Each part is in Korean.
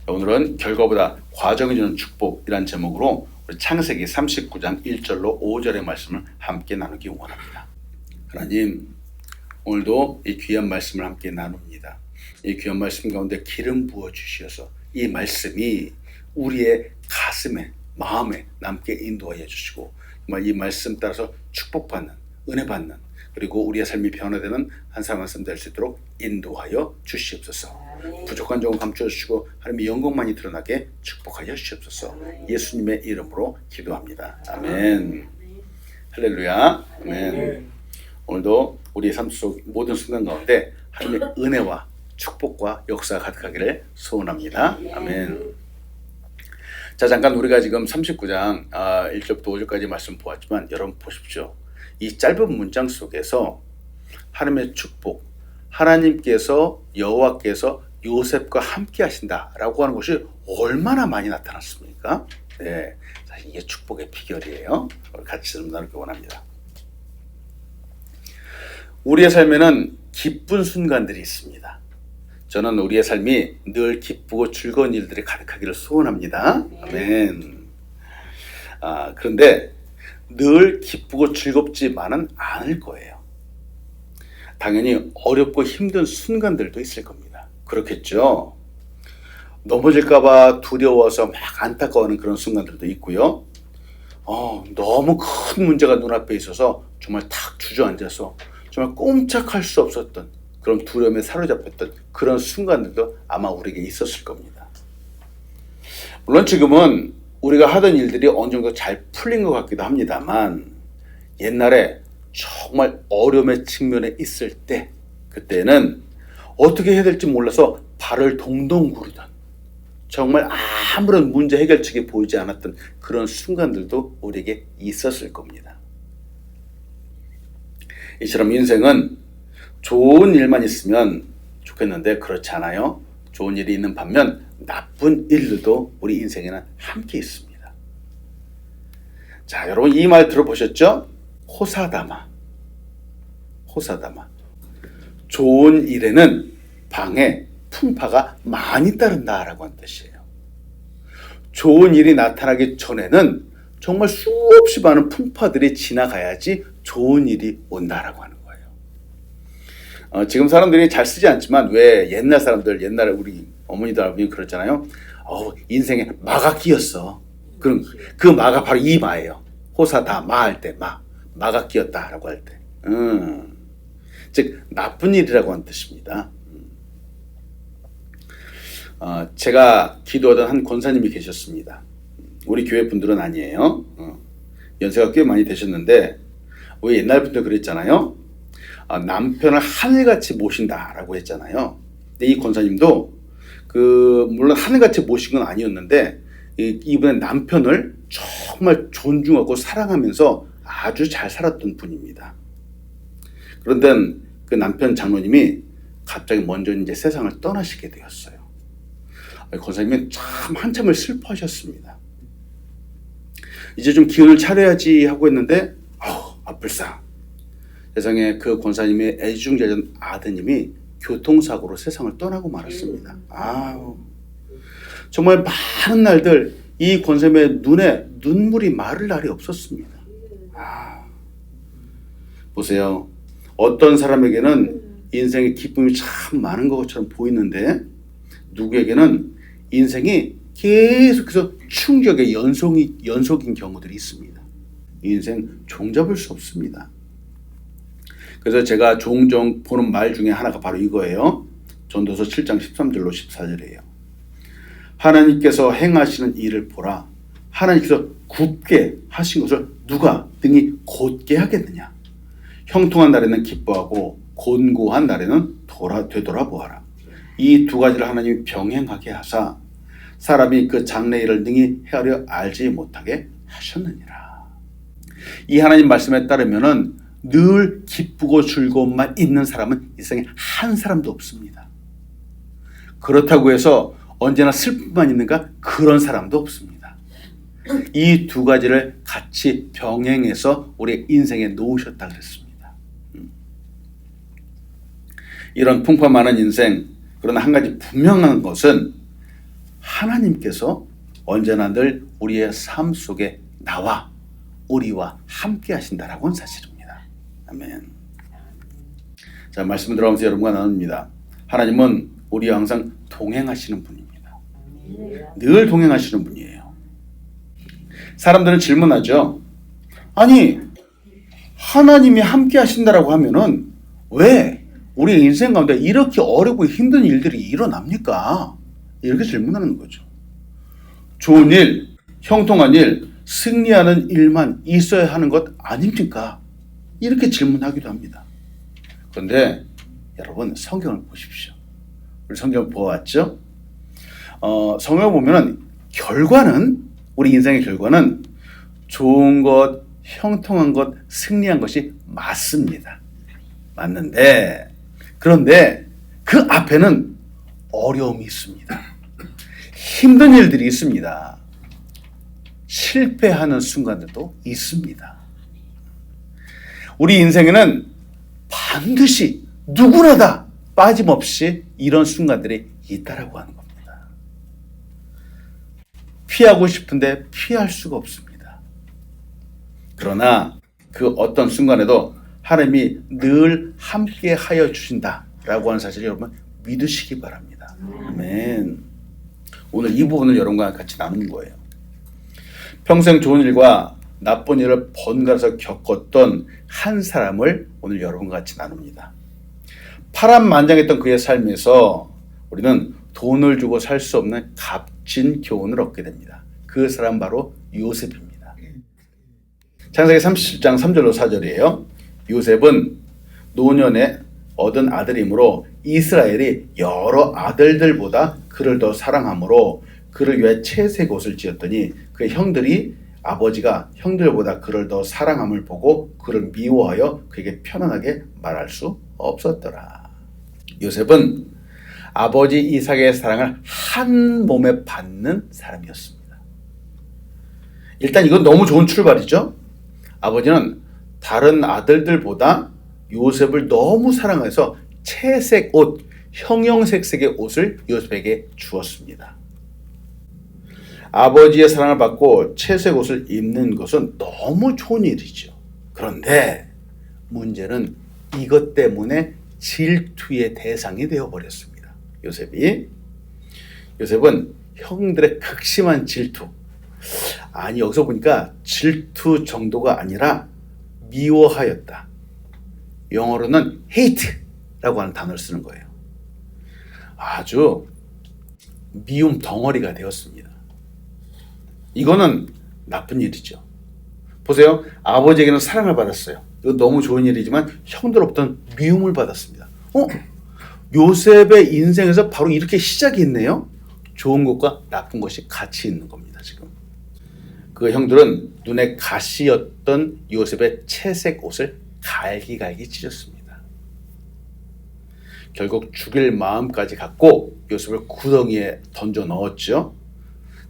오늘은 결과보다 과정이 주는 축복이란 제목으로 우리 창세기 39장 1절로 5절의 말씀을 함께 나누기 원합니다. 하나님, 오늘도 이 귀한 말씀을 함께 나눕니다. 이 귀한 말씀 가운데 기름 부어 주시어서 이 말씀이 우리의 가슴에, 마음에 남게 인도하여 주시고, 정말 이 말씀 따라서 축복받는, 은혜 받는, 그리고 우리의 삶이 변화되는 한 사람 한 사람 될 수 있도록 인도하여 주시옵소서. 부족한 점을 감추어 주시고 하나님의 영광만이 드러나게 축복하여 주시옵소서. 예수님의 이름으로 기도합니다. 아멘. 할렐루야. 아멘. 오늘도 우리의 삶 속 모든 순간 가운데 하나님의 은혜와 축복과 역사가 가득하기를 소원합니다. 아멘. 자, 잠깐 우리가 지금 39장 1절부터 5절까지 말씀 보았지만 여러분 보십시오. 이 짧은 문장 속에서 하나님의 축복, 하나님께서, 여호와께서 요셉과 함께 하신다라고 하는 것이 얼마나 많이 나타났습니까? 네, 사실 이게 축복의 비결이에요. 같이 좀 나누기 원합니다. 우리의 삶에는 기쁜 순간들이 있습니다. 저는 우리의 삶이 늘 기쁘고 즐거운 일들이 가득하기를 소원합니다. 아멘. 그런데 늘 기쁘고 즐겁지만은 않을 거예요. 당연히 어렵고 힘든 순간들도 있을 겁니다. 그렇겠죠? 넘어질까봐 두려워서 막 안타까워하는 그런 순간들도 있고요. 너무 큰 문제가 눈앞에 있어서 정말 탁 주저앉아서 정말 꼼짝할 수 없었던 그런 두려움에 사로잡혔던 그런 순간들도 아마 우리에게 있었을 겁니다. 물론 지금은 우리가 하던 일들이 어느 정도 잘 풀린 것 같기도 합니다만, 옛날에 정말 어려움의 측면에 있을 때, 그때는 어떻게 해야 될지 몰라서 발을 동동 구르던, 정말 아무런 문제 해결책이 보이지 않았던 그런 순간들도 우리에게 있었을 겁니다. 이처럼 인생은 좋은 일만 있으면 좋겠는데 그렇지 않아요. 좋은 일이 있는 반면 나쁜 일들도 우리 인생에는 함께 있습니다. 자, 여러분 이 말 들어보셨죠? 호사다마. 좋은 일에는 방에 풍파가 많이 따른다라고 하는 뜻이에요. 좋은 일이 나타나기 전에는 정말 수없이 많은 풍파들이 지나가야지 좋은 일이 온다라고 하는 거예요. 지금 사람들이 잘 쓰지 않지만 왜 옛날 사람들, 옛날에 우리 어머니들 아버님 그랬잖아요. 인생에 마가 끼었어. 그럼 그 마가 바로 이 마예요. 호사다마 할 때 마가 끼었다라고 할 때. 즉 나쁜 일이라고 하는 뜻입니다. 제가 기도하던 한 권사님이 계셨습니다. 우리 교회 분들은 아니에요. 연세가 꽤 많이 되셨는데 왜 옛날부터 그랬잖아요. 남편을 하늘같이 모신다라고 했잖아요. 근데 이 권사님도 물론 하늘같이 모신 건 아니었는데 이분의 남편을 정말 존중하고 사랑하면서 아주 잘 살았던 분입니다. 그런데 그 남편 장로님이 갑자기 먼저 이제 세상을 떠나시게 되었어요. 권사님은 참 한참을 슬퍼하셨습니다. 이제 좀 기운을 차려야지 하고 했는데 불쌍. 세상에 그 권사님의 애중자전 아드님이 교통사고로 세상을 떠나고 말았습니다. 정말 많은 날들 이 권사님의 눈에 눈물이 마를 날이 없었습니다. 보세요. 어떤 사람에게는 인생의 기쁨이 참 많은 것처럼 보이는데 누구에게는 인생이 계속해서 충격의 연속인 경우들이 있습니다. 인생 종잡을 수 없습니다. 그래서 제가 종종 보는 말 중에 하나가 바로 이거예요. 전도서 7장 13절로 14절이에요. 하나님께서 행하시는 일을 보라. 하나님께서 굽게 하신 것을 누가 등이 곧게 하겠느냐. 형통한 날에는 기뻐하고 곤고한 날에는 되돌아보아라. 이 두 가지를 하나님이 병행하게 하사 사람이 그 장래일을 능히 헤아려 알지 못하게 하셨느니라. 이 하나님 말씀에 따르면은 늘 기쁘고 즐거움만 있는 사람은 이 세상에 한 사람도 없습니다. 그렇다고 해서 언제나 슬픔만 있는가? 그런 사람도 없습니다. 이 두 가지를 같이 병행해서 우리 인생에 놓으셨다 그랬습니다. 이런 풍파 많은 인생, 그러나 한 가지 분명한 것은 하나님께서 언제나 늘 우리의 삶 속에 나와 우리와 함께 하신다라고 하는 사실입니다. 아멘. 자, 말씀 들어가면서 여러분과 나눕니다. 하나님은 우리와 항상 동행하시는 분입니다. 늘 동행하시는 분이에요. 사람들은 질문하죠. 아니, 하나님이 함께 하신다라고 하면은 왜 우리 인생 가운데 이렇게 어렵고 힘든 일들이 일어납니까? 이렇게 질문하는 거죠. 좋은 일, 형통한 일, 승리하는 일만 있어야 하는 것 아닙니까? 이렇게 질문하기도 합니다. 그런데 여러분, 성경을 보십시오. 우리 성경을 보았죠? 성경을 보면은 우리 인생의 결과는 좋은 것, 형통한 것, 승리한 것이 맞습니다. 맞는데, 그런데 그 앞에는 어려움이 있습니다. 힘든 일들이 있습니다. 실패하는 순간들도 있습니다. 우리 인생에는 반드시 누구나 다 빠짐없이 이런 순간들이 있다라고 하는 겁니다. 피하고 싶은데 피할 수가 없습니다. 그러나 그 어떤 순간에도 하나님이 늘 함께 하여 주신다라고 하는 사실을 여러분 믿으시기 바랍니다. 아멘. 오늘 이 부분을 여러분과 같이 나누는 거예요. 평생 좋은 일과 나쁜 일을 번갈아서 겪었던 한 사람을 오늘 여러분과 같이 나눕니다. 파란만장했던 그의 삶에서 우리는 돈을 주고 살 수 없는 값진 교훈을 얻게 됩니다. 그 사람 바로 요셉입니다. 창세기 37장 3절로 4절이에요. 요셉은 노년에 얻은 아들이므로 이스라엘이 여러 아들들보다 그를 더 사랑하므로 그를 위해 채색 옷을 지었더니 그의 형들이 아버지가 형들보다 그를 더 사랑함을 보고 그를 미워하여 그에게 편안하게 말할 수 없었더라. 요셉은 아버지 이삭의 사랑을 한 몸에 받는 사람이었습니다. 일단 이건 너무 좋은 출발이죠. 아버지는 다른 아들들보다 요셉을 너무 사랑해서 채색 옷, 형형색색의 옷을 요셉에게 주었습니다. 아버지의 사랑을 받고 채색 옷을 입는 것은 너무 좋은 일이죠. 그런데 문제는 이것 때문에 질투의 대상이 되어버렸습니다. 요셉은 형들의 극심한 질투, 아니 여기서 보니까 질투 정도가 아니라 미워하였다. 영어로는 hate라고 하는 단어를 쓰는 거예요. 아주 미움 덩어리가 되었습니다. 이거는 나쁜 일이죠. 보세요. 아버지에게는 사랑을 받았어요. 이거 너무 좋은 일이지만 형들로부터는 미움을 받았습니다. 요셉의 인생에서 바로 이렇게 시작이 있네요. 좋은 것과 나쁜 것이 같이 있는 겁니다. 지금 그 형들은 눈에 가시였던 요셉의 채색 옷을 갈기갈기 찢었습니다. 결국 죽일 마음까지 갖고 요셉을 구덩이에 던져 넣었죠.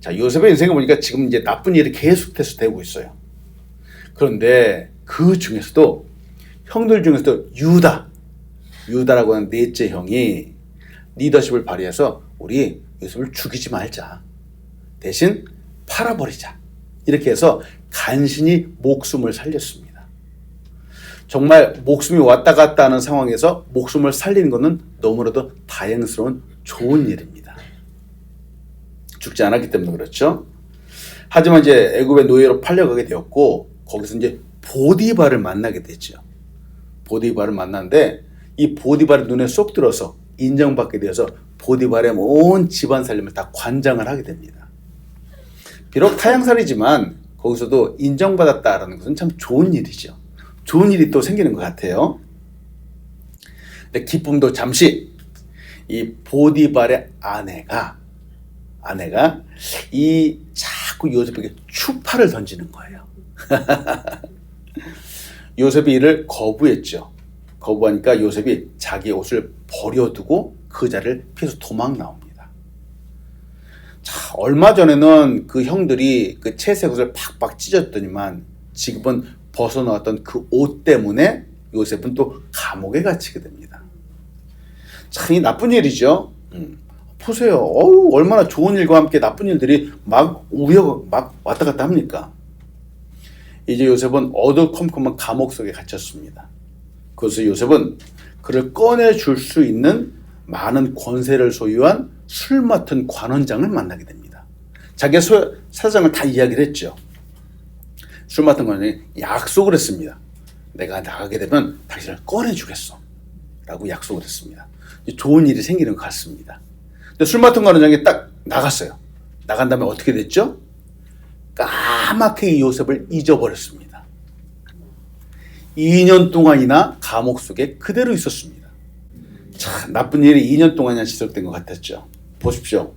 자, 요셉의 인생을 보니까 지금 이제 나쁜 일이 계속해서 되고 있어요. 그런데 그 중에서도 형들 중에서도 유다라고 하는 넷째 형이 리더십을 발휘해서 우리 요셉을 죽이지 말자. 대신 팔아버리자. 이렇게 해서 간신히 목숨을 살렸습니다. 정말 목숨이 왔다 갔다 하는 상황에서 목숨을 살리는 것은 너무나도 다행스러운 좋은 일입니다. 죽지 않았기 때문에 그렇죠. 하지만 이제 애굽의 노예로 팔려가게 되었고 거기서 이제 보디발을 만나게 되죠. 보디발을 만났는데 이 보디발의 눈에 쏙 들어서 인정받게 되어서 보디발의 온 집안 살림을 다 관장을 하게 됩니다. 비록 타향살이지만 거기서도 인정받았다라는 것은 참 좋은 일이죠. 좋은 일이 또 생기는 것 같아요. 근데 기쁨도 잠시 이 보디발의 아내가 이 자꾸 요셉에게 추파를 던지는 거예요. 요셉이 이를 거부했죠. 거부하니까 요셉이 자기 옷을 버려두고 그 자리를 피해서 도망 나옵니다. 자, 얼마 전에는 그 형들이 그 채색 옷을 팍팍 찢었더니만 지금은 벗어나왔던 그 옷 때문에 요셉은 또 감옥에 갇히게 됩니다. 참 이 나쁜 일이죠. 보세요. 얼마나 좋은 일과 함께 나쁜 일들이 막 왔다 갔다 합니까? 이제 요셉은 어두컴컴한 감옥 속에 갇혔습니다. 그래서 요셉은 그를 꺼내줄 수 있는 많은 권세를 소유한 술 맡은 관원장을 만나게 됩니다. 자기의 사정을 다 이야기를 했죠. 술 맡은 관원장이 약속을 했습니다. 내가 나가게 되면 당신을 꺼내주겠어 라고 약속을 했습니다. 좋은 일이 생기는 것 같습니다. 근데 술 맡은 관원장이 딱 나갔어요. 나간 다음에 어떻게 됐죠? 까맣게 이 요셉을 잊어버렸습니다. 2년 동안이나 감옥 속에 그대로 있었습니다. 참 나쁜 일이 2년 동안이나 지속된 것 같았죠. 보십시오.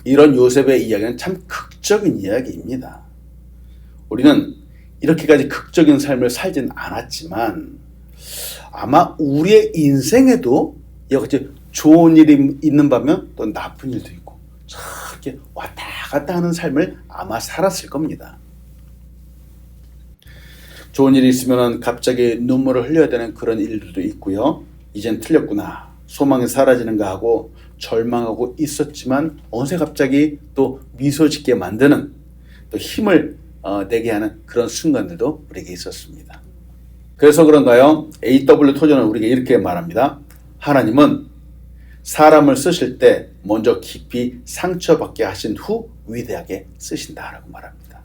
이런 요셉의 이야기는 참 극적인 이야기입니다. 우리는 이렇게까지 극적인 삶을 살진 않았지만 아마 우리의 인생에도 이렇게 좋은 일이 있는 반면 또 나쁜 일도 있고 이렇게 왔다 갔다 하는 삶을 아마 살았을 겁니다. 좋은 일이 있으면 갑자기 눈물을 흘려야 되는 그런 일들도 있고요. 이젠 틀렸구나. 소망이 사라지는가 하고 절망하고 있었지만 어느새 갑자기 또 미소 짓게 만드는 또 힘을 내게 하는 그런 순간들도 우리에게 있었습니다. 그래서 그런가요? A.W. 토저는 우리에게 이렇게 말합니다. 하나님은 사람을 쓰실 때 먼저 깊이 상처받게 하신 후 위대하게 쓰신다라고 말합니다.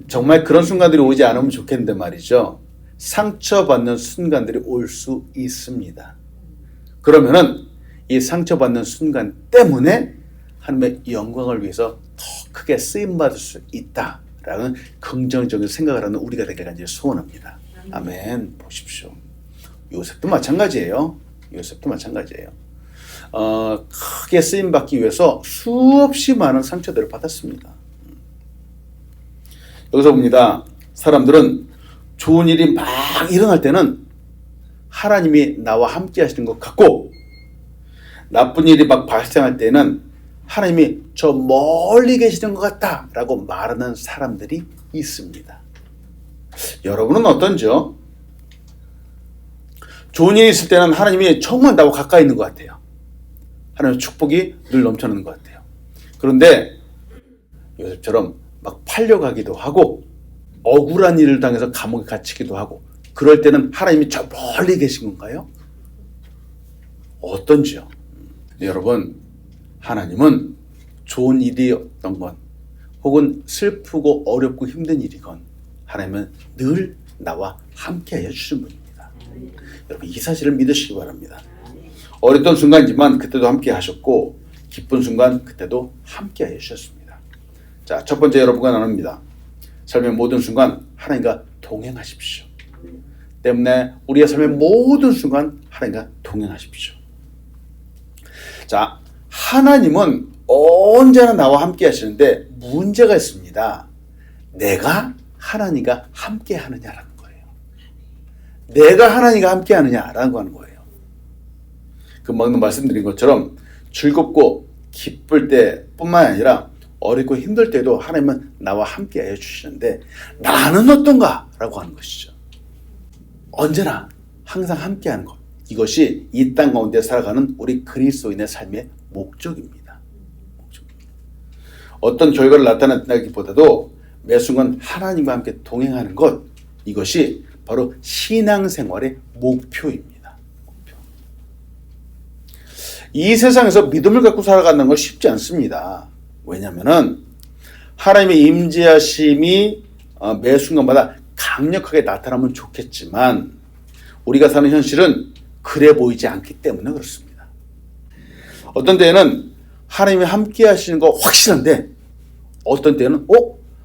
정말 그런 순간들이 오지 않으면 좋겠는데 말이죠. 상처받는 순간들이 올 수 있습니다. 그러면은 이 상처받는 순간 때문에 하나님의 영광을 위해서 더 크게 쓰임받을 수 있다라는 긍정적인 생각을 하는 우리가 되기를 간절히 소원합니다. 아멘. 보십시오. 요셉도 마찬가지예요. 크게 쓰임받기 위해서 수없이 많은 상처들을 받았습니다. 여기서 봅니다. 사람들은 좋은 일이 막 일어날 때는 하나님이 나와 함께 하시는 것 같고 나쁜 일이 막 발생할 때는 하나님이 저 멀리 계시는 것 같다라고 말하는 사람들이 있습니다. 여러분은 어떤지요? 좋은 일이 있을 때는 하나님이 정말 나와 가까이 있는 것 같아요. 하나님의 축복이 늘 넘쳐나는 것 같아요. 그런데 요셉처럼 막 팔려가기도 하고 억울한 일을 당해서 감옥에 갇히기도 하고 그럴 때는 하나님이 저 멀리 계신 건가요? 어떤지요? 여러분, 하나님은 좋은 일이었던 건 혹은 슬프고 어렵고 힘든 일이건 하나님은 늘 나와 함께 하여 주신 분입니다. 여러분, 이 사실을 믿으시기 바랍니다. 어렸던 순간이지만 그때도 함께 하셨고 기쁜 순간 그때도 함께 하여 주셨습니다. 자, 첫 번째 여러분과 나눕니다. 삶의 모든 순간 하나님과 동행하십시오. 때문에 우리의 삶의 모든 순간 하나님과 동행하십시오. 자, 하나님은 언제나 나와 함께 하시는데 문제가 있습니다. 내가 하나님과 함께 하느냐라는 거예요. 내가 하나님과 함께 하느냐라고 하는 거예요. 금방 말씀드린 것처럼 즐겁고 기쁠 때뿐만 아니라 어렵고 힘들 때도 하나님은 나와 함께 해주시는데 나는 어떤가? 라고 하는 것이죠. 언제나 항상 함께하는 것. 이것이 이 땅 가운데 살아가는 우리 그리스도인의 삶의 목적입니다. 어떤 결과를 나타낸다기보다도 매 순간 하나님과 함께 동행하는 것. 이것이 바로 신앙생활의 목표입니다. 이 세상에서 믿음을 갖고 살아가는 건 쉽지 않습니다. 왜냐하면 하나님의 임재하심이 매 순간마다 강력하게 나타나면 좋겠지만 우리가 사는 현실은 그래 보이지 않기 때문에 그렇습니다. 어떤 때는 하나님이 함께 하시는 거 확실한데 어떤 때는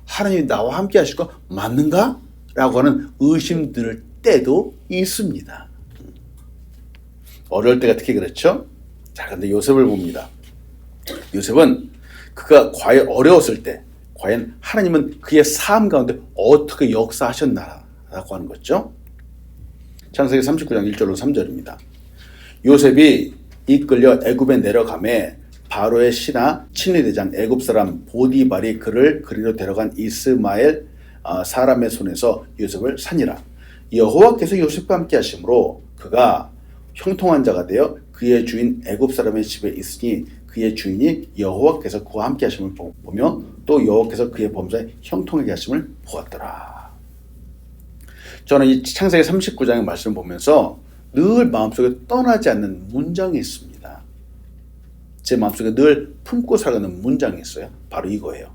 하나님이 나와 함께 하실 거 맞는가? 라고 하는 의심 들 때도 있습니다. 어려울 때가 특히 그렇죠. 자, 근데 요셉을 봅니다. 요셉은 그가 과연 어려웠을 때 과연 하나님은 그의 삶 가운데 어떻게 역사하셨나라고 하는 거죠. 창세기 39장 1절로 3절입니다. 요셉이 이끌려 애굽에 내려가매 바로의 신하 친위대장 애굽 사람 보디발이 그를 그리로 데려간 이스마엘 사람의 손에서 요셉을 산이라. 여호와께서 요셉과 함께 하심으로 그가 형통한 자가 되어 그의 주인 애굽 사람의 집에 있으니 그의 주인이 여호와께서 그와 함께 하심을 보며 또 여호와께서 그의 범사에 형통하게 하심을 보았더라. 저는 이 창세기 39장의 말씀을 보면서 늘 마음속에 떠나지 않는 문장이 있습니다. 제 마음속에 늘 품고 살아가는 문장이 있어요. 바로 이거예요.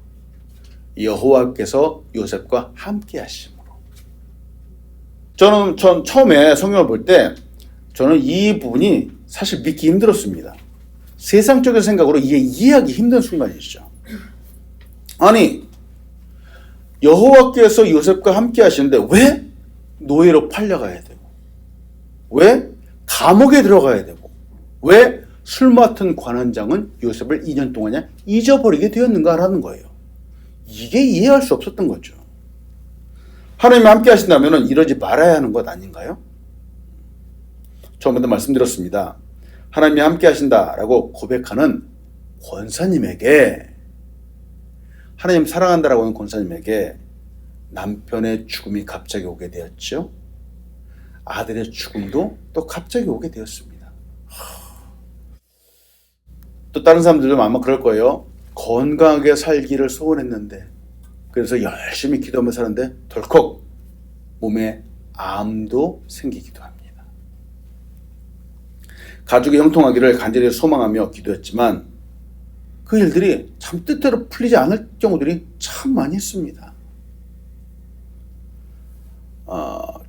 여호와께서 요셉과 함께 하심으로. 전 처음에 성경을 볼 때 저는 이 부분이 사실 믿기 힘들었습니다. 세상적인 생각으로 이해하기 힘든 순간이죠. 아니, 여호와께서 요셉과 함께 하시는데 왜 노예로 팔려가야 되고, 왜 감옥에 들어가야 되고, 왜 술 맡은 관원장은 요셉을 2년 동안 잊어버리게 되었는가라는 거예요. 이게 이해할 수 없었던 거죠. 하나님이 함께 하신다면 이러지 말아야 하는 것 아닌가요? 처음부터 말씀드렸습니다. 하나님이 함께 하신다라고 고백하는 권사님에게, 하나님 사랑한다라고 하는 권사님에게 남편의 죽음이 갑자기 오게 되었죠. 아들의 죽음도 또 갑자기 오게 되었습니다. 또 다른 사람들도 아마 그럴 거예요. 건강하게 살기를 소원했는데, 그래서 열심히 기도하며 사는데 덜컥 몸에 암도 생기기도 합니다. 가족이 형통하기를 간절히 소망하며 기도했지만 그 일들이 참 뜻대로 풀리지 않을 경우들이 참 많이 있습니다.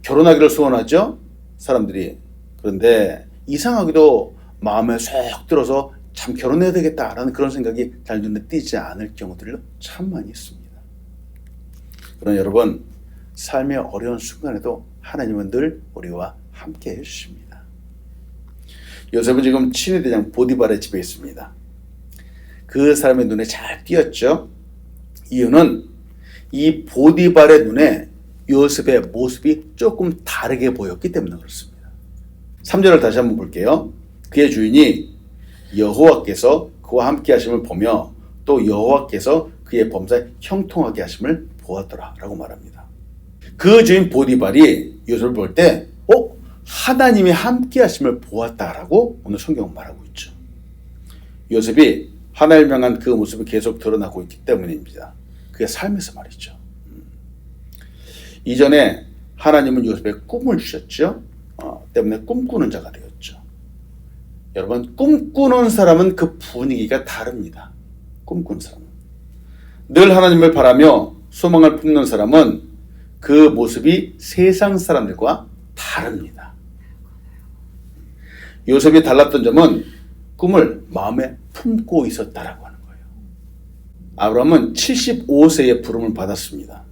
결혼하기를 소원하죠, 사람들이. 그런데 이상하게도 마음에 쏙 들어서 참 결혼해야 되겠다라는 그런 생각이 잘 눈에 띄지 않을 경우들도 참 많이 있습니다. 그러나 여러분, 삶의 어려운 순간에도 하나님은 늘 우리와 함께 해주십니다. 요셉은 지금 친위대장 보디발의 집에 있습니다. 그 사람의 눈에 잘 띄었죠. 이유는 이 보디발의 눈에 요셉의 모습이 조금 다르게 보였기 때문에 그렇습니다. 3절을 다시 한번 볼게요. 그의 주인이 여호와께서 그와 함께 하심을 보며 또 여호와께서 그의 범사에 형통하게 하심을 보았더라 라고 말합니다. 그 주인 보디발이 요셉을 볼 때 하나님이 함께 하심을 보았다라고 오늘 성경은 말하고 있죠. 요셉이 하나님을 향한 그 모습이 계속 드러나고 있기 때문입니다. 그게 삶에서 말이죠. 이전에 하나님은 요셉에 꿈을 주셨죠. 때문에 꿈꾸는 자가 되었죠. 여러분, 꿈꾸는 사람은 그 분위기가 다릅니다. 꿈꾸는 사람은. 늘 하나님을 바라며 소망을 품는 사람은 그 모습이 세상 사람들과 다릅니다. 요셉이 달랐던 점은 꿈을 마음에 품고 있었다라고 하는 거예요. 아브라함은 75세에 부름을 받았습니다.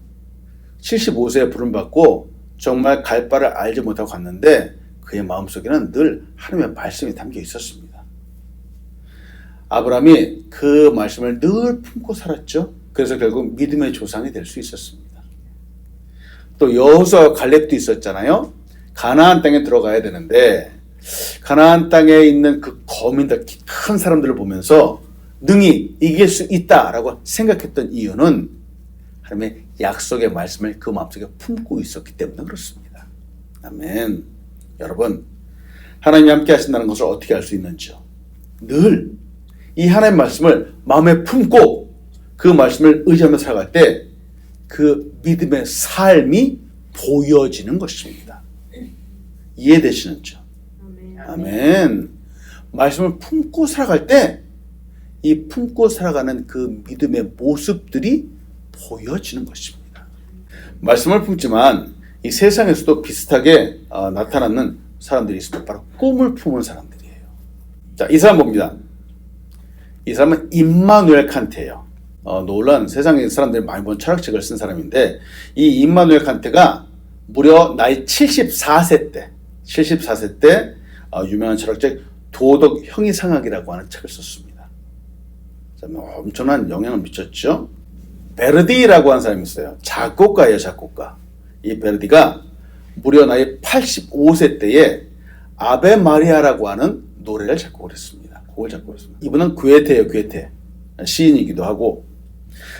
75세에 부름 받고 정말 갈 바를 알지 못하고 갔는데 그의 마음속에는 늘 하나님의 말씀이 담겨 있었습니다. 아브라함이 그 말씀을 늘 품고 살았죠. 그래서 결국 믿음의 조상이 될 수 있었습니다. 또 여호수아와 갈렙도 있었잖아요. 가나안 땅에 들어가야 되는데 가나안 땅에 있는 그 거민들, 큰 사람들을 보면서 능히 이길 수 있다라고 생각했던 이유는 하나님의 약속의 말씀을 그 마음속에 품고 있었기 때문에 그렇습니다. 아멘. 여러분, 하나님이 함께 하신다는 것을 어떻게 알 수 있는지요? 늘 이 하나님의 말씀을 마음에 품고 그 말씀을 의지하며 살아갈 때 그 믿음의 삶이 보여지는 것입니다. 이해되시는지요? 아멘. 말씀을 품고 살아갈 때 이 품고 살아가는 그 믿음의 모습들이 보여지는 것입니다. 말씀을 품지만 이 세상에서도 비슷하게 나타나는 사람들이 있습니다. 바로 꿈을 품은 사람들이에요. 자, 이 사람 봅니다. 이 사람은 임마누엘 칸트예요. 놀란 세상의 사람들이 많이 본 철학책을 쓴 사람인데 이 임마누엘 칸트가 무려 나이 74세 때 유명한 철학책 도덕 형이상학이라고 하는 책을 썼습니다. 엄청난 영향을 미쳤죠. 베르디라고 하는 사람이 있어요. 작곡가예요, 작곡가. 이 베르디가 무려 나이 85세 때에 아베 마리아라고 하는 노래를 작곡을 했습니다. 곡을 작곡을 했습니다. 이분은 괴테예요, 괴테. 시인이기도 하고.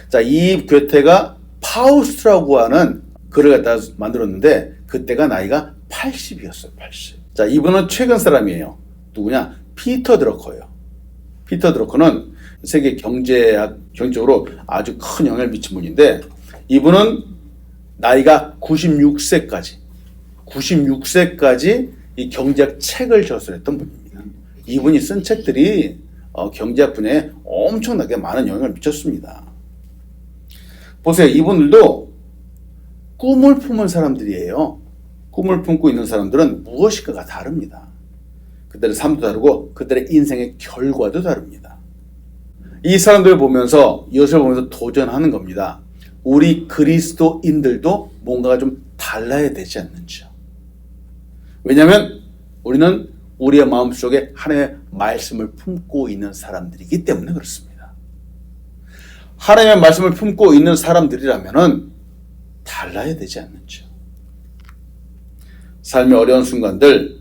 자, 이 괴테가 파우스트라고 하는 글을 갖다 만들었는데 그때가 나이가 80이었어요, 80. 자, 이분은 최근 사람이에요. 누구냐? 피터 드러커예요. 피터 드러커는 세계 경제적으로 아주 큰 영향을 미친 분인데, 이분은 나이가 96세까지 이 경제학 책을 저술했던 분입니다. 이분이 쓴 책들이 경제학 분야에 엄청나게 많은 영향을 미쳤습니다. 보세요. 이분들도 꿈을 품은 사람들이에요. 꿈을 품고 있는 사람들은 무엇인가가 다릅니다. 그들의 삶도 다르고 그들의 인생의 결과도 다릅니다. 이 사람들을 보면서, 이것을 보면서 도전하는 겁니다. 우리 그리스도인들도 뭔가가 좀 달라야 되지 않는지요. 왜냐하면 우리는 우리의 마음속에 하나님의 말씀을 품고 있는 사람들이기 때문에 그렇습니다. 하나님의 말씀을 품고 있는 사람들이라면 달라야 되지 않는지요. 삶의 어려운 순간들,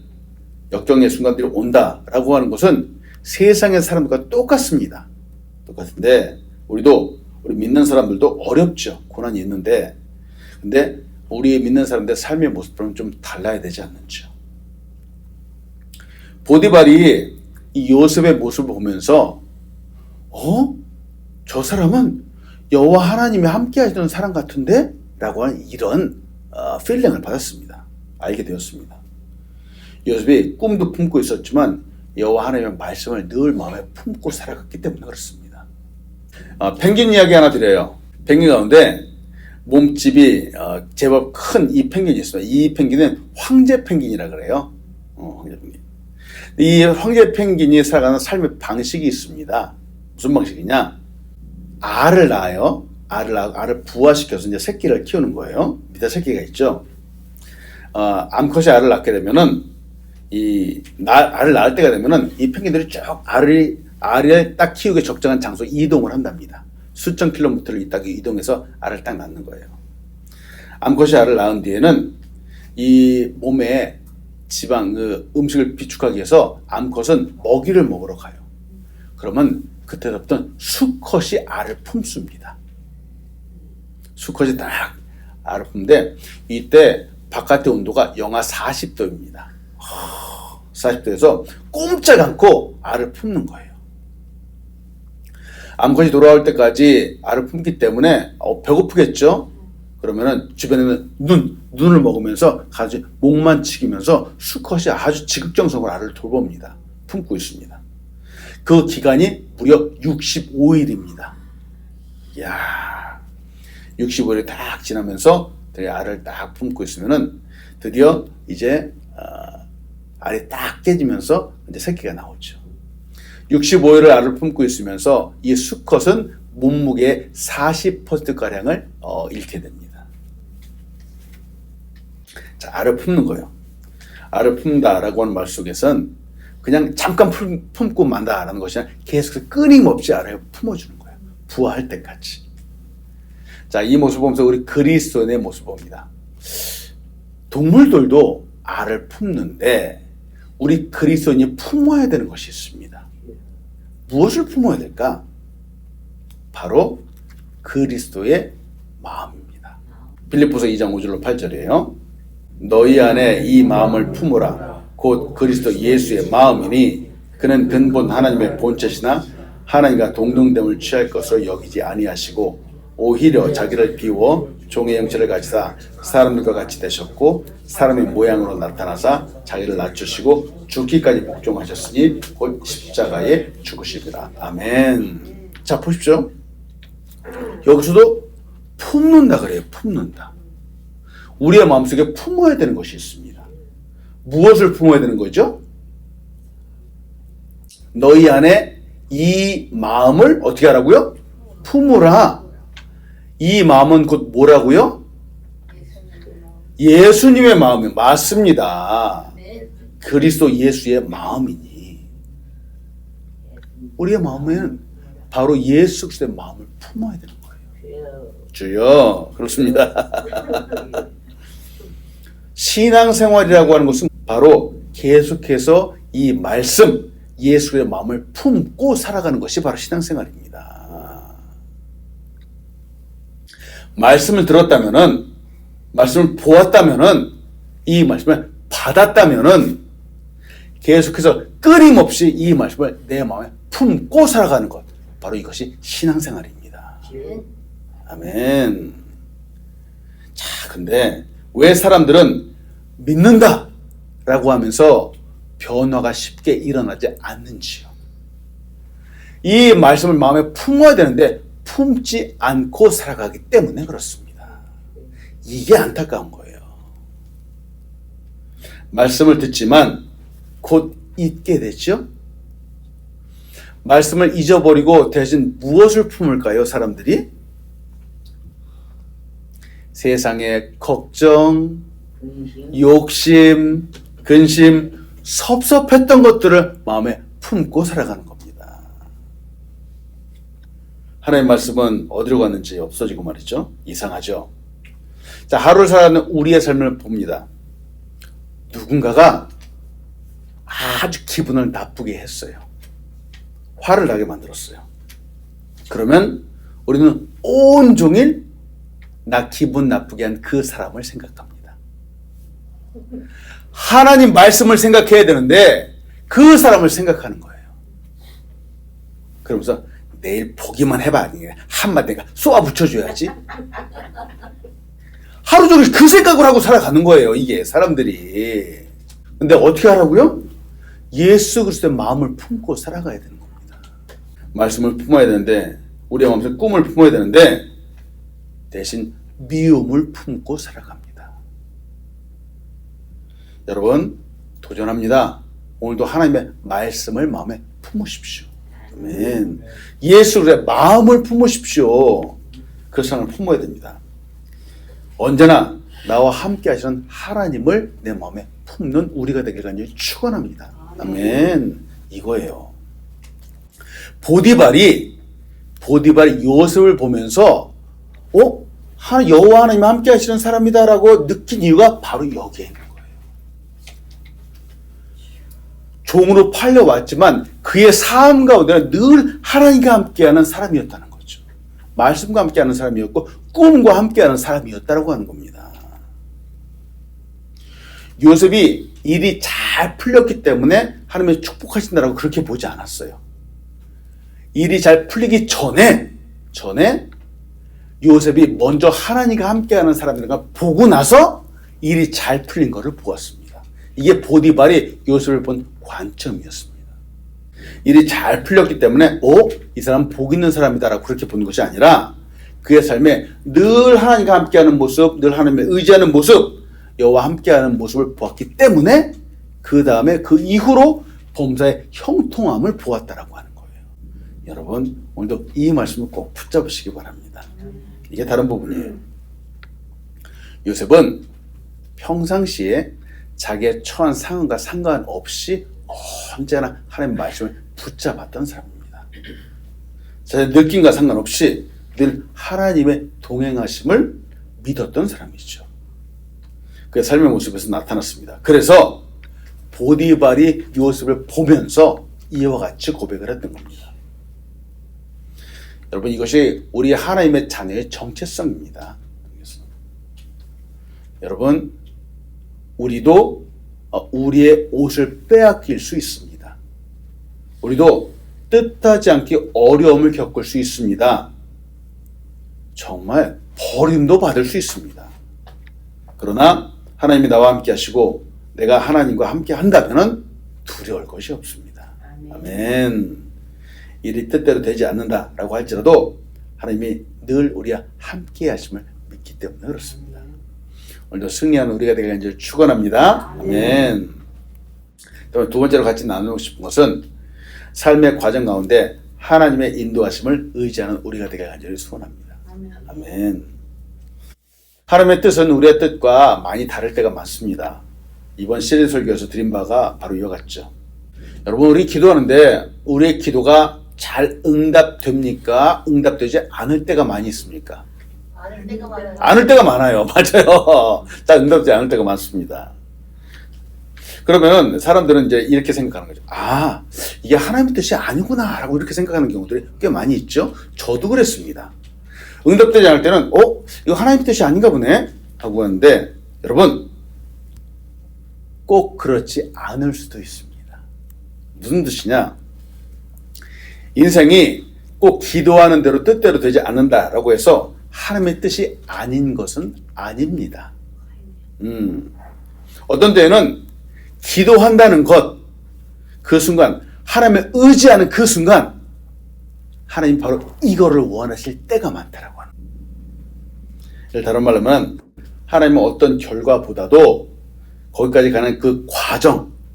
역경의 순간들이 온다라고 하는 것은 세상의 사람들과 똑같습니다. 똑같은데 우리 믿는 사람들도 어렵죠. 고난이 있는데, 근데 우리 믿는 사람들의 삶의 모습은 좀 달라야 되지 않는지요. 보디발이 이 요셉의 모습을 보면서 저 사람은 여호와 하나님이 함께 하시던 사람 같은데? 라고 하는 이런 필링을 받았습니다. 알게 되었습니다. 요셉이 꿈도 품고 있었지만 여호와 하나님의 말씀을 늘 마음에 품고 살아갔기 때문에 그렇습니다. 펭귄 이야기 하나 드려요. 펭귄 가운데 몸집이 제법 큰 이 펭귄이 있습니다. 이 펭귄은 황제 펭귄이라 그래요. 황제 펭귄. 이 황제 펭귄이 살아가는 삶의 방식이 있습니다. 무슨 방식이냐? 알을 낳아요. 알을 부화시켜서 이제 새끼를 키우는 거예요. 밑에 새끼가 있죠. 암컷이 알을 낳게 되면은 알을 낳을 때가 되면은 이 펭귄들이 쭉 알을 딱 키우기 적정한 장소에 이동을 한답니다. 수천 킬로미터를 딱 이동해서 알을 딱 낳는 거예요. 암컷이 알을 낳은 뒤에는 이 몸에 지방, 음식을 비축하기 위해서 암컷은 먹이를 먹으러 가요. 그러면 그때부터 수컷이 알을 품습니다. 수컷이 딱 알을 품는데 이때 바깥의 온도가 영하 40도입니다. 40도에서 꼼짝 않고 알을 품는 거예요. 암컷이 돌아올 때까지 알을 품기 때문에 배고프겠죠? 그러면은 주변에는 눈을 먹으면서 아주 목만 치기면서 수컷이 아주 지극정성으로 알을 돌봅니다. 품고 있습니다. 그 기간이 무려 65일입니다. 이야, 65일이 딱 지나면서 알을 딱 품고 있으면은 드디어 이제 알이 딱 깨지면서 이제 새끼가 나오죠. 65일을 알을 품고 있으면서 이 수컷은 몸무게의 40%가량을 잃게 됩니다. 자, 알을 품는 거예요. 알을 품다라고 하는 말 속에서는 그냥 잠깐 품고 만다라는 것이 아니라 계속 끊임없이 알을 품어주는 거예요. 부화할 때까지. 자, 이 모습을 보면서 우리 그리스도인의 모습을 봅니다. 동물들도 알을 품는데 우리 그리스도인이 품어야 되는 것이 있습니다. 무엇을 품어야 될까? 바로 그리스도의 마음입니다. 빌립보서 2장 5절로 8절이에요. 너희 안에 이 마음을 품으라. 곧 그리스도 예수의 마음이니 그는 근본 하나님의 본체시나 하나님과 동등됨을 취할 것으로 여기지 아니하시고 오히려 자기를 비워 종의 형체를 가지사 사람들과 같이 되셨고 사람의 모양으로 나타나사 자기를 낮추시고 죽기까지 복종하셨으니 곧 십자가에 죽으시리라. 아멘. 자, 보십시오. 여기서도 품는다 그래요. 품는다. 우리의 마음속에 품어야 되는 것이 있습니다. 무엇을 품어야 되는 거죠? 너희 안에 이 마음을 어떻게 하라고요? 품으라. 이 마음은 곧 뭐라고요? 예수님의 마음이 맞습니다. 그리스도 예수의 마음이니 우리의 마음에는 바로 예수 그리스도의 마음을 품어야 되는 거예요. 주여. 그렇습니다. 신앙생활이라고 하는 것은 바로 계속해서 이 말씀, 예수의 마음을 품고 살아가는 것이 바로 신앙생활입니다. 말씀을 들었다면은, 말씀을 보았다면은, 이 말씀을 받았다면은 계속해서 끊임없이 이 말씀을 내 마음에 품고 살아가는 것, 바로 이것이 신앙생활입니다. 아멘. 자, 근데 왜 사람들은 믿는다 라고 하면서 변화가 쉽게 일어나지 않는지요? 이 말씀을 마음에 품어야 되는데 품지 않고 살아가기 때문에 그렇습니다. 이게 안타까운 거예요. 말씀을 듣지만 곧 잊게 되죠? 말씀을 잊어버리고 대신 무엇을 품을까요, 사람들이? 세상의 걱정, 욕심, 근심, 섭섭했던 것들을 마음에 품고 살아가는 겁니다. 하나님의 말씀은 어디로 갔는지 없어지고 말이죠. 이상하죠. 자, 하루를 살아가는 우리의 삶을 봅니다. 누군가가 아주 기분을 나쁘게 했어요. 화를 나게 만들었어요. 그러면 우리는 온종일 나 기분 나쁘게 한 그 사람을 생각합니다. 하나님 말씀을 생각해야 되는데 그 사람을 생각하는 거예요. 그러면서 내일 보기만 해봐. 한마디 내가 쏘아 붙여줘야지. 하루 종일 그 생각을 하고 살아가는 거예요. 이게 사람들이. 근데 어떻게 하라고요? 예수 그리스도의 마음을 품고 살아가야 되는 겁니다. 말씀을 품어야 되는데 우리의 마음속에 꿈을 품어야 되는데 대신 미움을 품고 살아갑니다. 여러분 도전합니다. 오늘도 하나님의 말씀을 마음에 품으십시오. 아멘. 예수의 마음을 품으십시오. 그 사랑을 품어야 됩니다. 언제나 나와 함께 하시는 하나님을 내 마음에 품는 우리가 되길 간절히 축원합니다. 아멘. 이거예요. 보디발이 요셉을 보면서 여호와 하나님과 함께 하시는 사람이다라고 느낀 이유가 바로 여기에 있는 거예요. 종으로 팔려왔지만 그의 삶 가운데는 늘 하나님과 함께하는 사람이었다는 거죠. 말씀과 함께하는 사람이었고 꿈과 함께하는 사람이었다고 하는 겁니다. 요셉이 일이 잘 풀렸기 때문에 하나님이 축복하신다라고 그렇게 보지 않았어요. 일이 잘 풀리기 전에 요셉이 먼저 하나님과 함께하는 사람들과 보고 나서 일이 잘 풀린 것을 보았습니다. 이게 보디발이 요셉을 본 관점이었습니다. 일이 잘 풀렸기 때문에 이 사람은 복 있는 사람이다라고 그렇게 보는 것이 아니라 그의 삶에 늘 하나님과 함께하는 모습, 늘 하나님의 의지하는 모습, 여호와 함께하는 모습을 보았기 때문에 그 다음에 그 이후로 범사의 형통함을 보았다라고 하는 거예요. 여러분 오늘도 이 말씀을 꼭 붙잡으시기 바랍니다. 이게 다른 부분이에요. 요셉은 평상시에 자기의 처한 상황과 상관없이 언제나 하나님의 말씀을 붙잡았던 사람입니다. 자기의 느낌과 상관없이 늘 하나님의 동행하심을 믿었던 사람이죠. 그의 삶의 모습에서 나타났습니다. 그래서 보디발이 요셉을 보면서 이와 같이 고백을 했던 겁니다. 여러분 이것이 우리 하나님의 자녀의 정체성입니다. 여러분 우리도 우리의 옷을 빼앗길 수 있습니다. 우리도 뜻하지 않게 어려움을 겪을 수 있습니다. 정말 버림도 받을 수 있습니다. 그러나 하나님이 나와 함께 하시고 내가 하나님과 함께 한다면 두려울 것이 없습니다. 아멘. 일이 뜻대로 되지 않는다라고 할지라도 하나님이 늘 우리와 함께 하심을 믿기 때문에 그렇습니다. 오늘도 승리하는 우리가 되길 간절히 축원합니다. 아멘. 두 번째로 같이 나누고 싶은 것은 삶의 과정 가운데 하나님의 인도하심을 의지하는 우리가 되길 간절히 소원합니다. 아멘. 하나님의 뜻은 우리의 뜻과 많이 다를 때가 많습니다. 이번 시리즈 설교에서 드린 바가 바로 이와 같죠. 여러분 우리 기도하는데 우리의 기도가 잘 응답됩니까? 응답되지 않을 때가 많이 있습니까? 않을 때가 많아요. 맞아요. 딱 응답되지 않을 때가 많습니다. 그러면 사람들은 이제 이렇게 생각하는 거죠. 이게 하나님의 뜻이 아니구나 라고 이렇게 생각하는 경우들이 꽤 많이 있죠. 저도 그랬습니다. 응답되지 않을 때는 이거 하나님의 뜻이 아닌가 보네 하고 하는데 여러분 꼭 그렇지 않을 수도 있습니다. 무슨 뜻이냐? 인생이 꼭 기도하는 대로 뜻대로 되지 않는다라고 해서 하나님의 뜻이 아닌 것은 아닙니다. 어떤 때에는 기도한다는 것, 그 순간, 하나님을 의지하는 그 순간, 하나님 바로 이거를 원하실 때가 많다라고 하는 거예요. 다른 말로 하면 하나님은 어떤 결과보다도 거기까지 가는 그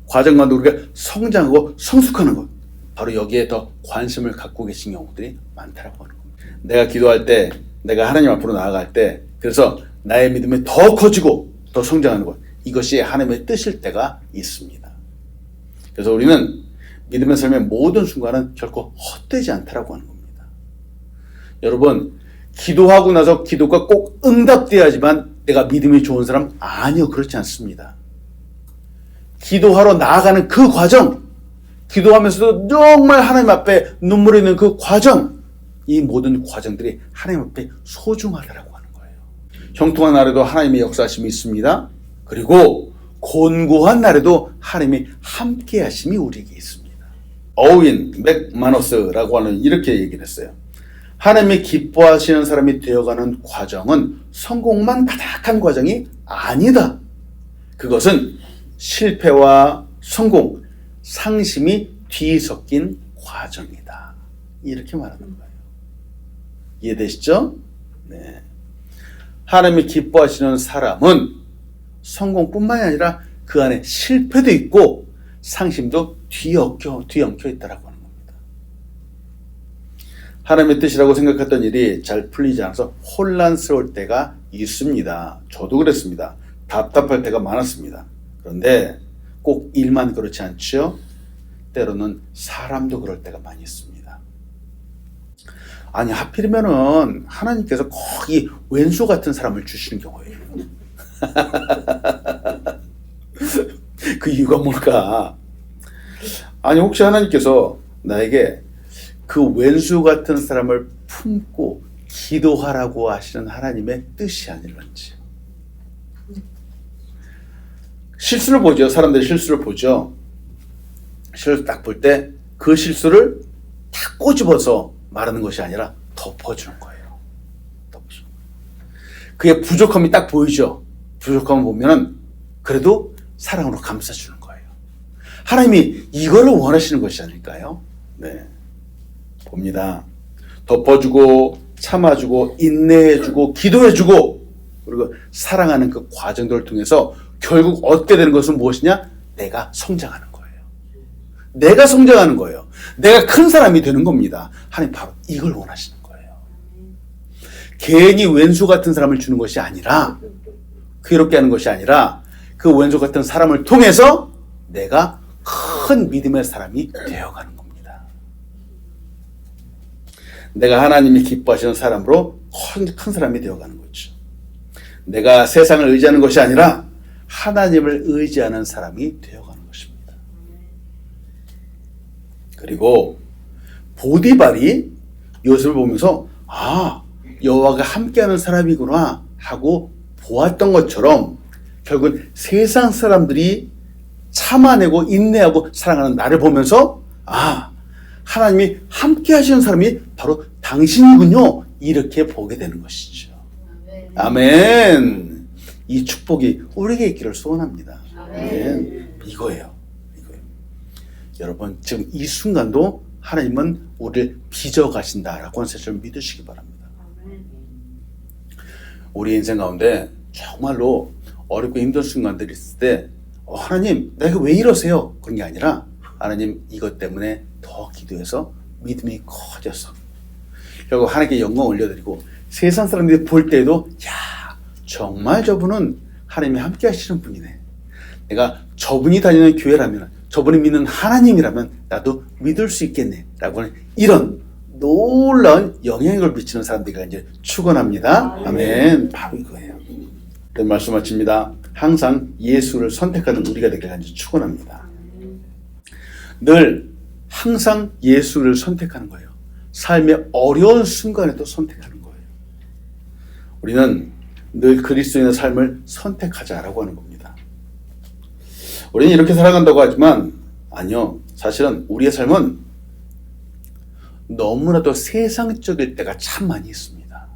과정만도 우리가 성장하고 성숙하는 것, 바로 여기에 더 관심을 갖고 계신 경우들이 많다라고 하는 겁니다. 내가 기도할 때, 내가 하나님 앞으로 나아갈 때, 그래서 나의 믿음이 더 커지고 더 성장하는 것, 이것이 하나님의 뜻일 때가 있습니다. 그래서 우리는 믿음의 삶의 모든 순간은 결코 헛되지 않다라고 하는 겁니다. 여러분, 기도하고 나서 기도가 꼭 응답돼야지만 내가 믿음이 좋은 사람? 아니요, 그렇지 않습니다. 기도하러 나아가는 그 과정, 기도하면서도 정말 하나님 앞에 눈물이 있는 그 과정, 이 모든 과정들이 하나님 앞에 소중하다라고 하는 거예요. 형통한 날에도 하나님의 역사하심이 있습니다. 그리고 곤고한 날에도 하나님이 함께 하심이 우리에게 있습니다. 어윈 맥마너스라고 하는 이렇게 얘기를 했어요. 하나님이 기뻐하시는 사람이 되어가는 과정은 성공만 가득한 과정이 아니다. 그것은 실패와 성공, 상심이 뒤섞인 과정이다. 이렇게 말하는 거예요. 이해되시죠? 네. 하나님이 기뻐하시는 사람은 성공뿐만이 아니라 그 안에 실패도 있고 상심도 뒤엉켜 있다라고 하는 겁니다. 하나님의 뜻이라고 생각했던 일이 잘 풀리지 않아서 혼란스러울 때가 있습니다. 저도 그랬습니다. 답답할 때가 많았습니다. 그런데 꼭 일만 그렇지 않죠? 때로는 사람도 그럴 때가 많이 있습니다. 아니, 하필이면은 하나님께서 거기 왼수 같은 사람을 주시는 경우예요. 그 이유가 뭘까? 아니, 혹시 하나님께서 나에게 그 왼수 같은 사람을 품고 기도하라고 하시는 하나님의 뜻이 아닐런지. 실수를 보죠. 사람들이 실수를 보죠. 실수 딱 볼 때 그 실수를 딱 꼬집어서 말하는 것이 아니라 덮어주는 거예요. 덮어주는 거예요. 그의 부족함이 딱 보이죠. 부족함을 보면은 그래도 사랑으로 감싸주는 거예요. 하나님이 이거를 원하시는 것이 아닐까요? 네, 봅니다. 덮어주고 참아주고 인내해주고 기도해주고 그리고 사랑하는 그 과정들을 통해서 결국 얻게 되는 것은 무엇이냐? 내가 성장하는 거예요. 내가 성장하는 거예요. 내가 큰 사람이 되는 겁니다. 하나님 바로 이걸 원하시는 거예요. 괜히 왼수 같은 사람을 주는 것이 아니라, 괴롭게 하는 것이 아니라 그 왼수 같은 사람을 통해서 내가 큰 믿음의 사람이 되어가는 겁니다. 내가 하나님이 기뻐하시는 사람으로 큰 사람이 되어가는 거죠. 내가 세상을 의지하는 것이 아니라 하나님을 의지하는 사람이 되어가는 것입니다. 그리고 보디발이 요셉을 보면서 여호와가 함께하는 사람이구나 하고 보았던 것처럼 결국은 세상 사람들이 참아내고 인내하고 사랑하는 나를 보면서 하나님이 함께하시는 사람이 바로 당신이군요, 이렇게 보게 되는 것이죠. 아멘. 이 축복이 우리에게 있기를 소원합니다. 아멘. 이거예요. 여러분, 지금 이 순간도 하나님은 우리를 빚어가신다라고 하는 사실을 믿으시기 바랍니다. 우리 인생 가운데 정말로 어렵고 힘든 순간들이 있을 때 하나님, 내가 왜 이러세요? 그런 게 아니라 하나님, 이것 때문에 더 기도해서 믿음이 커져서 결국 하나님께 영광 올려드리고 세상 사람들이 볼 때에도 정말 저분은 하나님이 함께 하시는 분이네. 내가 저분이 다니는 교회라면, 저분이 믿는 하나님이라면 나도 믿을 수 있겠네 라고 하는 이런 놀라운 영향력을 미치는 사람들이 이제 축원합니다. 아멘. 바로 이거예요. 네, 말씀 마칩니다. 항상 예수를 선택하는 우리가 되기를 간절히 축원합니다. 늘 항상 예수를 선택하는 거예요. 삶의 어려운 순간에도 선택하는 거예요. 우리는 늘 그리스도인의 삶을 선택하자라고 하는 겁니다. 우리는 이렇게 살아간다고 하지만 아니요, 사실은 우리의 삶은 너무나도 세상적일 때가 참 많이 있습니다.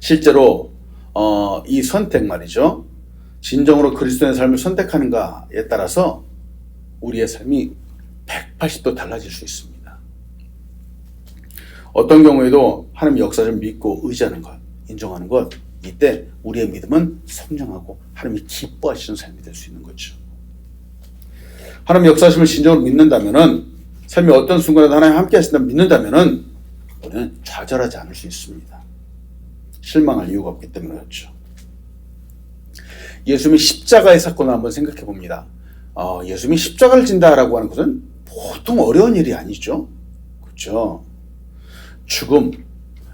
실제로 이 선택 말이죠. 진정으로 그리스도의 삶을 선택하는가에 따라서 우리의 삶이 180도 달라질 수 있습니다. 어떤 경우에도 하나님 역사를 믿고 의지하는 것, 인정하는 것, 이때 우리의 믿음은 성장하고 하나님이 기뻐하시는 삶이 될 수 있는 거죠. 하나님 역사심을 진정으로 믿는다면은, 삶의 어떤 순간에도 하나님 함께 하신다고 믿는다면은 우리는 좌절하지 않을 수 있습니다. 실망할 이유가 없기 때문에 그렇죠. 예수님의 십자가의 사건을 한번 생각해 봅니다. 예수님이 십자가를 진다라고 하는 것은 보통 어려운 일이 아니죠. 그렇죠. 죽음,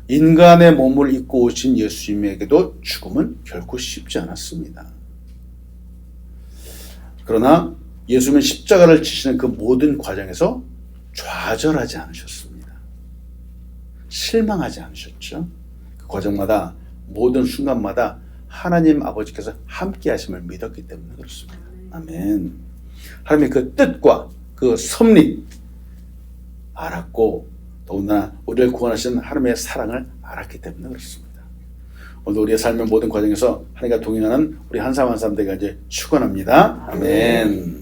인간의 몸을 입고 오신 예수님에게도 죽음은 결코 쉽지 않았습니다. 그러나 예수님은 십자가를 지시는 그 모든 과정에서 좌절하지 않으셨습니다. 실망하지 않으셨죠. 그 과정마다, 모든 순간마다 하나님 아버지께서 함께 하심을 믿었기 때문에 그렇습니다. 아멘. 하나님의 그 뜻과 그 섭리 알았고, 더군다나 우리를 구원하신 하나님의 사랑을 알았기 때문에 그렇습니다. 오늘 우리의 삶의 모든 과정에서 하나님과 동행하는 우리 한 사람 한 사람 되게 이제 축원합니다. 아멘.